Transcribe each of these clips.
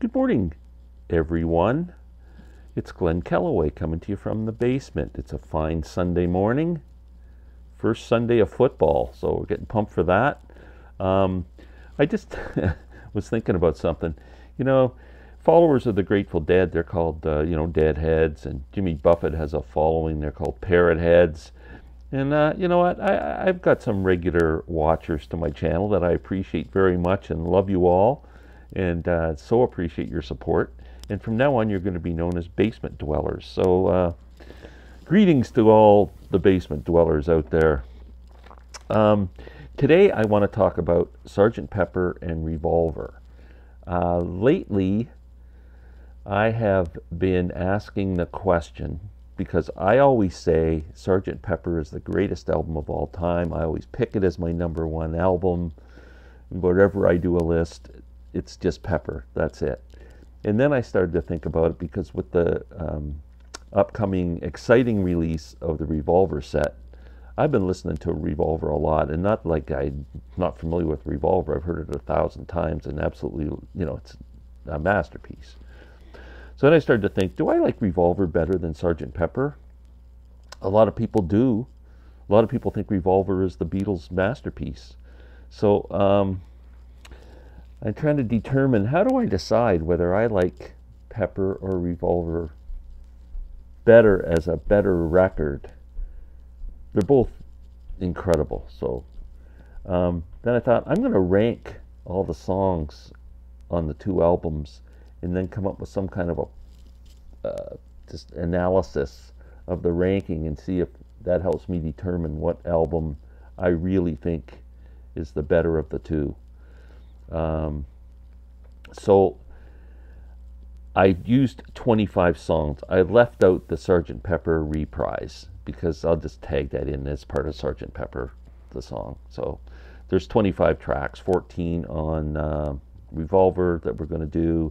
Good morning, everyone. It's Glenn Kellaway coming to you from the basement. It's a fine Sunday morning, first Sunday of football, so we're getting pumped for that. I just was thinking about something. You know, followers of the Grateful Dead, they're called, Deadheads, and Jimmy Buffett has a following, they're called Parrot Heads. And you know what? I've got some regular watchers to my channel that I appreciate very much and love you all, and so appreciate your support. And from now on, you're going to be known as basement dwellers. So greetings to all the basement dwellers out there. Today, I want to talk about Sgt. Pepper and Revolver. Lately, I have been asking the question, because I always say Sgt. Pepper is the greatest album of all time. I always pick it as my number one album. Whatever I do a list, it's just Pepper. That's it. And then I started to think about it, because with the upcoming exciting release of the Revolver set, I've been listening to Revolver a lot, and not like I'm not familiar with Revolver. I've heard it 1,000 times, and absolutely, it's a masterpiece. So then I started to think, do I like Revolver better than Sgt. Pepper? A lot of people do. A lot of people think Revolver is the Beatles' masterpiece. So I'm trying to determine, how do I decide whether I like Pepper or Revolver better as a better record? They're both incredible. So then I thought, I'm going to rank all the songs on the two albums and then come up with some kind of a just analysis of the ranking and see if that helps me determine what album I really think is the better of the two. So I used 25 songs. I left out the Sgt. Pepper reprise, because I'll just tag that in as part of Sgt. Pepper, the song. So there's 25 tracks, 14 on Revolver that we're going to do,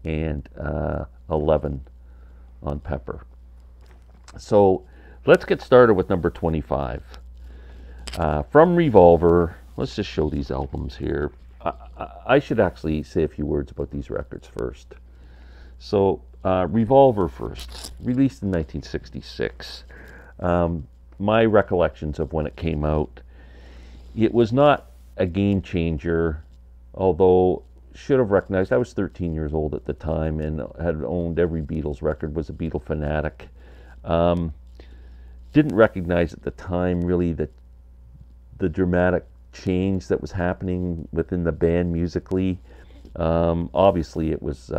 and 11 on Pepper. So let's get started with number 25. From Revolver, let's just show these albums here. I should actually say a few words about these records first. So Revolver first, released in 1966. My recollections of when it came out, it was not a game changer, although should have recognized, I was 13 years old at the time and had owned every Beatles record, was a Beatle fanatic. Didn't recognize at the time really that the dramatic change that was happening within the band musically. Obviously it was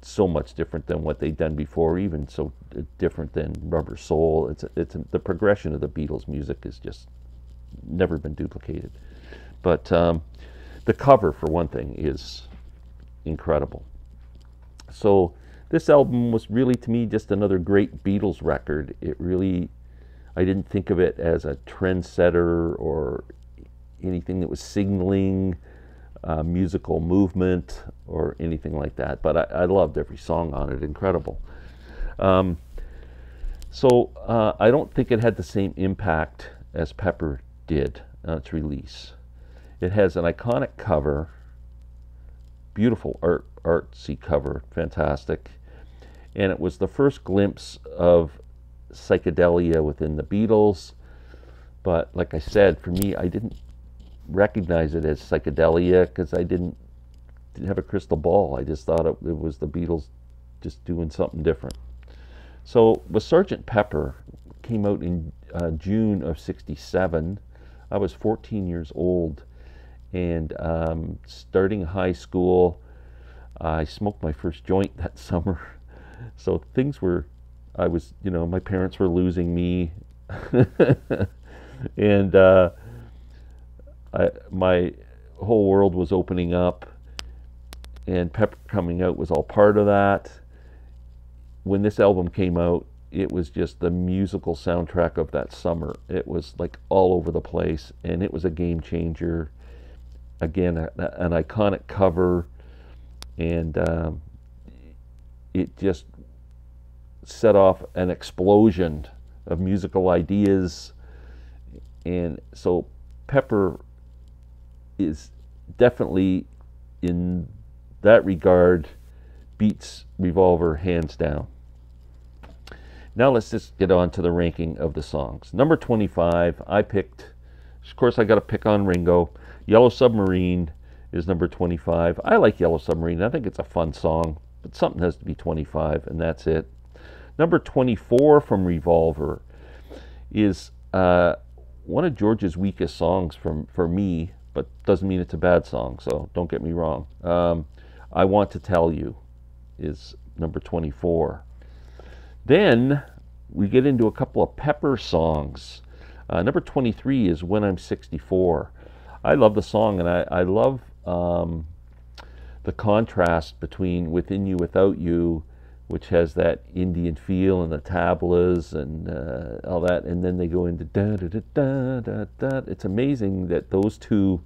so much different than what they'd done before, even so different than Rubber Soul. The progression of the Beatles music has just never been duplicated. But the cover, for one thing, is incredible. So this album was really, to me, just another great Beatles record. It really, I didn't think of it as a trendsetter or anything that was signaling musical movement or anything like that, but I loved every song on it. Incredible. So I don't think it had the same impact as Pepper did on its release. It has an iconic cover, beautiful artsy cover, fantastic, and it was the first glimpse of psychedelia within the Beatles. But like I said, for me, I didn't recognize it as psychedelia because I didn't have a crystal ball. I just thought it was the Beatles just doing something different. So with Sgt. Pepper, came out in June of '67. I was 14 years old, and starting high school, I smoked my first joint that summer. So things were, my parents were losing me, and my whole world was opening up, and Pepper coming out was all part of that. When this album came out, it was just the musical soundtrack of that summer. It was like all over the place, and it was a game changer. Again, an iconic cover, and it just set off an explosion of musical ideas. And so Pepper is definitely, in that regard, beats Revolver hands down. Now let's just get on to the ranking of the songs. Number 25, I picked, of course I got to pick on Ringo. Yellow Submarine is number 25. I like Yellow Submarine. I think it's a fun song, but something has to be 25, and that's it. Number 24 from Revolver is one of George's weakest songs for me, but doesn't mean it's a bad song, so don't get me wrong. I Want to Tell You is number 24. Then we get into a couple of Pepper songs. Number 23 is When I'm 64. I love the song, and I love the contrast between Within You, Without You, which has that Indian feel and the tablas and all that, and then they go into da da da da da da. It's amazing that those two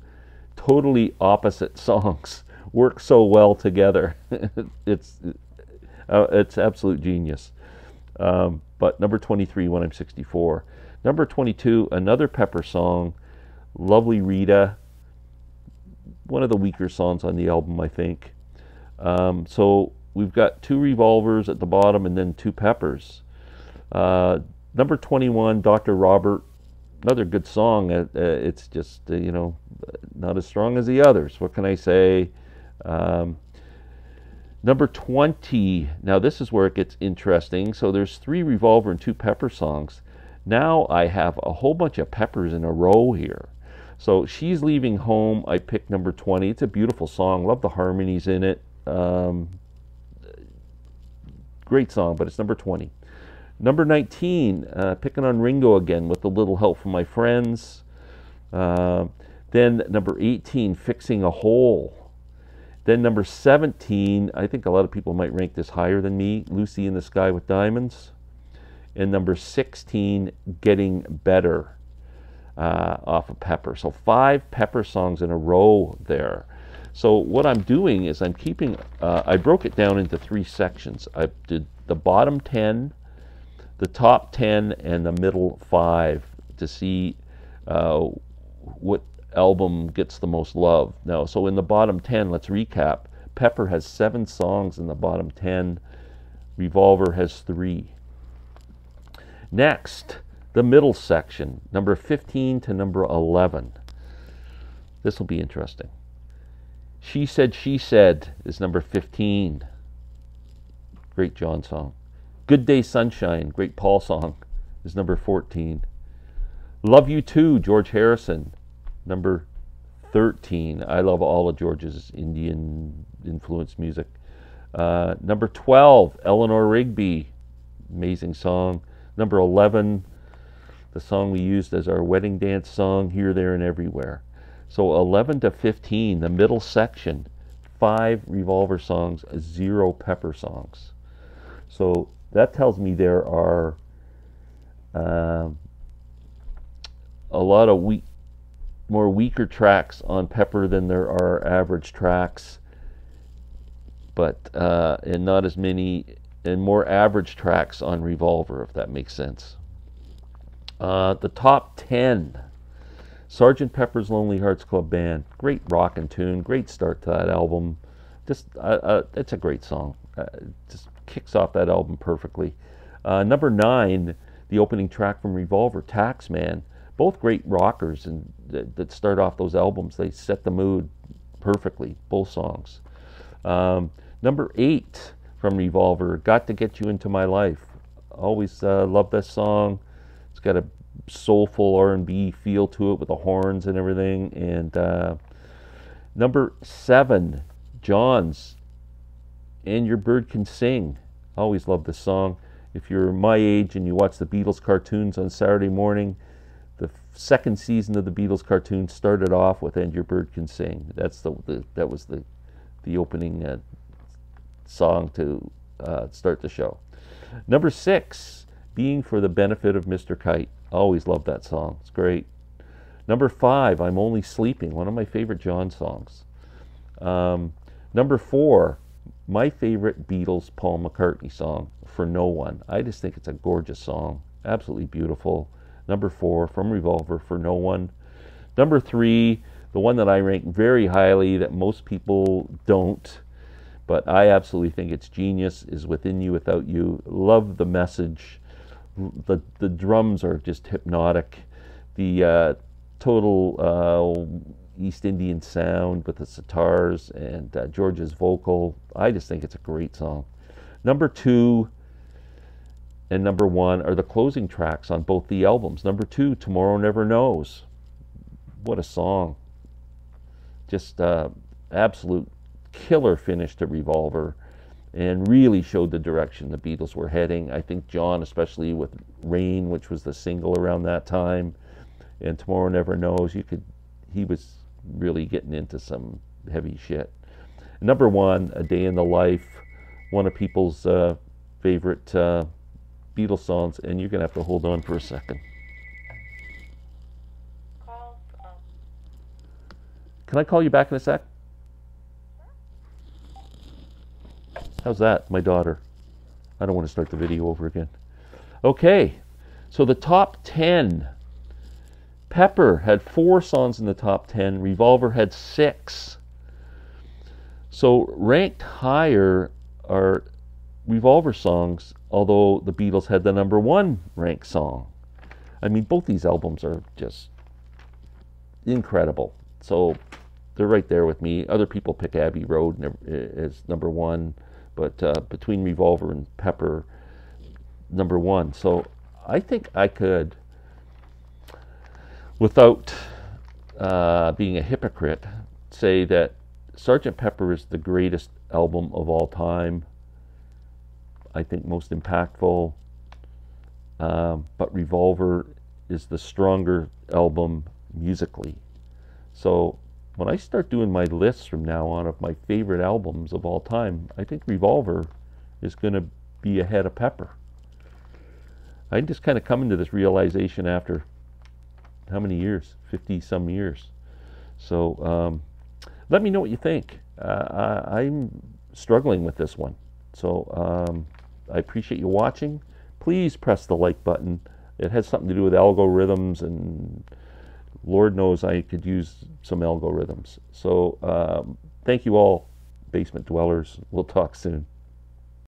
totally opposite songs work so well together. It's absolute genius. But number 23, When I'm 64. Number 22, another Pepper song, Lovely Rita. One of the weaker songs on the album, I think. So we've got two Revolvers at the bottom and then two Peppers. Number 21, Dr. Robert. Another good song. It's just, not as strong as the others. What can I say? Number 20. Now this is where it gets interesting. So there's 3 Revolver and 2 Pepper songs. Now I have a whole bunch of Peppers in a row here. So She's Leaving Home, I picked number 20. It's a beautiful song. Love the harmonies in it. Great song, but it's number 20. Number 19, picking on Ringo again with a little help from my friends. Then number 18, Fixing a Hole. Then number 17, I think a lot of people might rank this higher than me, Lucy in the Sky with Diamonds. And number 16, Getting Better, off of Pepper. So 5 Pepper songs in a row there. So what I'm doing is I'm keeping, I broke it down into 3 sections. I did the bottom 10, the top 10, and the middle 5 to see what album gets the most love. Now, so in the bottom 10, let's recap. Pepper has 7 songs in the bottom 10. Revolver has 3. Next, the middle section, number 15 to number 11. This will be interesting. She Said is number 15. Great John song. Good Day Sunshine, great Paul song, is number 14. Love You Too, George Harrison, number 13. I love all of George's Indian influenced music. Number 12, Eleanor Rigby, amazing song. Number 11, the song we used as our wedding dance song, Here, There, and Everywhere. So 11 to 15, the middle section, 5 Revolver songs, 0 Pepper songs. So that tells me there are a lot of more weaker tracks on Pepper than there are average tracks, but and not as many and more average tracks on Revolver, if that makes sense. The top 10, Sgt. Pepper's Lonely Hearts Club Band, great rockin' tune, great start to that album. Just it's a great song. Just kicks off that album perfectly. Number 9, the opening track from Revolver, Taxman. Both great rockers and that start off those albums. They set the mood perfectly, both songs. Number 8 from Revolver, Got to Get You Into My Life. Always love this song. It's got a soulful R&B feel to it with the horns and everything. And number 7, John's And Your Bird Can Sing. Always love this song. If you're my age and you watch the Beatles cartoons on Saturday morning, the second season of the Beatles cartoon started off with And Your Bird Can Sing. That was the opening song to start the show. Number 6, Being for the Benefit of Mr. Kite. Always love that song. It's great. Number 5, I'm Only Sleeping. One of my favorite John songs. Number 4, my favorite Beatles Paul McCartney song, For No One. I just think it's a gorgeous song. Absolutely beautiful. Number 4 from Revolver, For No One. Number 3, the one that I rank very highly that most people don't, But I absolutely think its genius is within you, without you. Love the message. The drums are just hypnotic. The total East Indian sound with the sitars and George's vocal. I just think it's a great song. Number 2 and number 1 are the closing tracks on both the albums. Number 2, Tomorrow Never Knows. What a song. Just absolute killer finish to Revolver, and really showed the direction the Beatles were heading. I think John, especially with Rain, which was the single around that time, and Tomorrow Never Knows, he was really getting into some heavy shit. Number 1, A Day in the Life, one of people's favorite Beatles songs, and you're gonna have to hold on for a second. Can I call you back in a sec? How's that, my daughter? I don't want to start the video over again. Okay, so the top 10. Pepper had 4 songs in the top 10. Revolver had 6. So ranked higher are Revolver songs, although the Beatles had the number 1 ranked song. I mean, both these albums are just incredible. So they're right there with me. Other people pick Abbey Road as number 1, but between Revolver and Pepper, number 1. So I think I could, without being a hypocrite, say that Sgt. Pepper is the greatest album of all time. I think most impactful, but Revolver is the stronger album musically. So when I start doing my lists from now on of my favorite albums of all time, I think Revolver is going to be ahead of Pepper. I just kind of come into this realization after how many years? 50 some years. So let me know what you think. I'm struggling with this one. So I appreciate you watching. Please press the like button. It has something to do with algorithms, and Lord knows I could use some algorithms. So thank you all, basement dwellers. We'll talk soon.